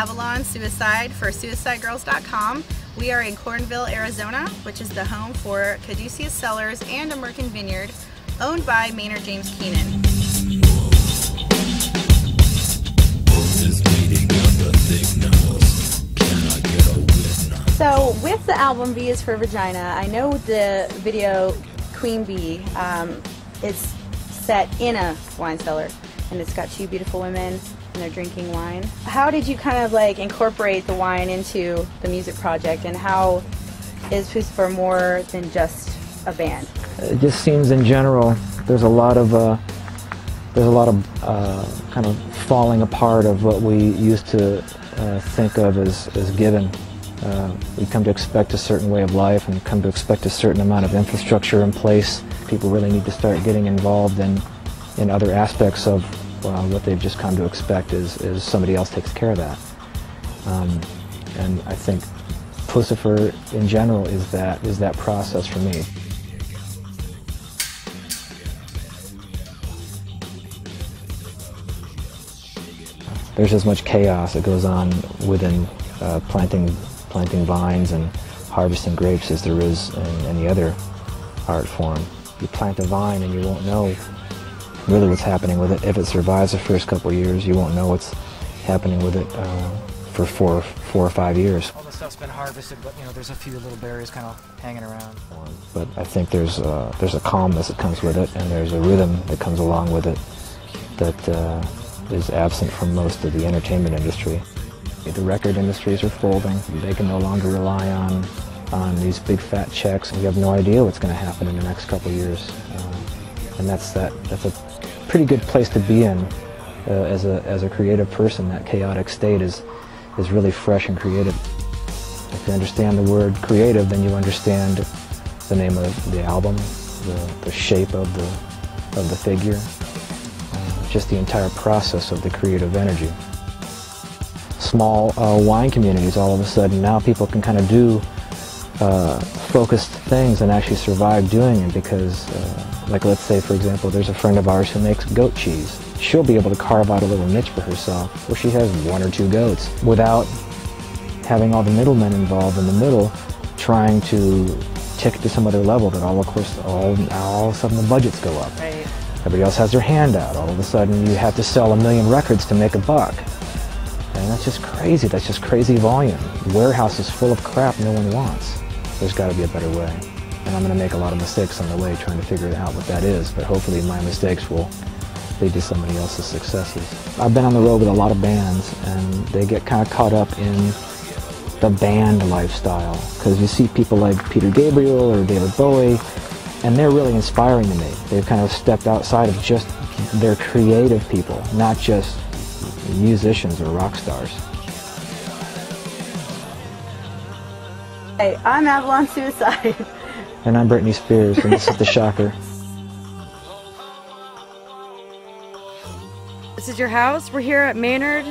Avalon Suicide for SuicideGirls.com. We are in Cornville, Arizona, which is the home for Caduceus Cellars and American Vineyard, owned by Maynard James Keenan. So with the album V is for Vagina, I know the video Queen Bee is set in a wine cellar, and it's got two beautiful women and they're drinking wine. How did you kind of like incorporate the wine into the music project, and how is Pucifer more than just a band? It just seems in general there's a lot of kind of falling apart of what we used to think of as given. We come to expect a certain way of life and come to expect a certain amount of infrastructure in place. People really need to start getting involved in other aspects of what they've just come to expect is somebody else takes care of that. And I think Pucifer in general is that process for me. There's as much chaos that goes on within planting vines and harvesting grapes as there is in any other art form. You plant a vine and you won't know really what's happening with it. If it survives the first couple of years, you won't know what's happening with it for four or 5 years. All the stuff's been harvested, but you know, there's a few little berries kind of hanging around. But I think there's a calmness that comes with it, and there's a rhythm that comes along with it that is absent from most of the entertainment industry. The record industries are folding. They can no longer rely on these big fat checks. We have no idea what's going to happen in the next couple of years. And that's a pretty good place to be in as a creative person. That chaotic state is really fresh and creative. If you understand the word creative, then you understand the name of the album, the shape of the figure, just the entire process of the creative energy. Small wine communities, all of a sudden now people can kind of do focused things and actually survive doing it because, like let's say for example, there's a friend of ours who makes goat cheese. She'll be able to carve out a little niche for herself where she has 1 or 2 goats without having all the middlemen involved in the middle trying to take it to some other level that all of a sudden the budgets go up. Right. Everybody else has their hand out. All of a sudden you have to sell 1 million records to make a buck. And that's just crazy. That's just crazy volume. The warehouse is full of crap no one wants. There's got to be a better way. And I'm going to make a lot of mistakes on the way trying to figure out what that is, but hopefully my mistakes will lead to somebody else's successes. I've been on the road with a lot of bands, and they get kind of caught up in the band lifestyle, because you see people like Peter Gabriel or David Bowie, and they're really inspiring to me. They've kind of stepped outside of just their creative people, not just musicians or rock stars. Hey, I'm Avalon Suicide. And I'm Britney Spears, and this is The Shocker. This is your house. We're here at Maynard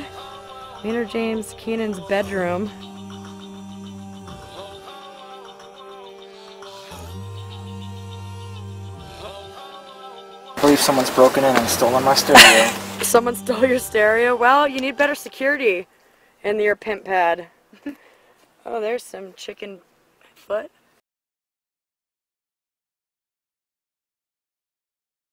James Keenan's bedroom. I believe someone's broken in and stolen my stereo. Someone stole your stereo? Well, you need better security in your pimp pad. Oh, there's some chicken foot.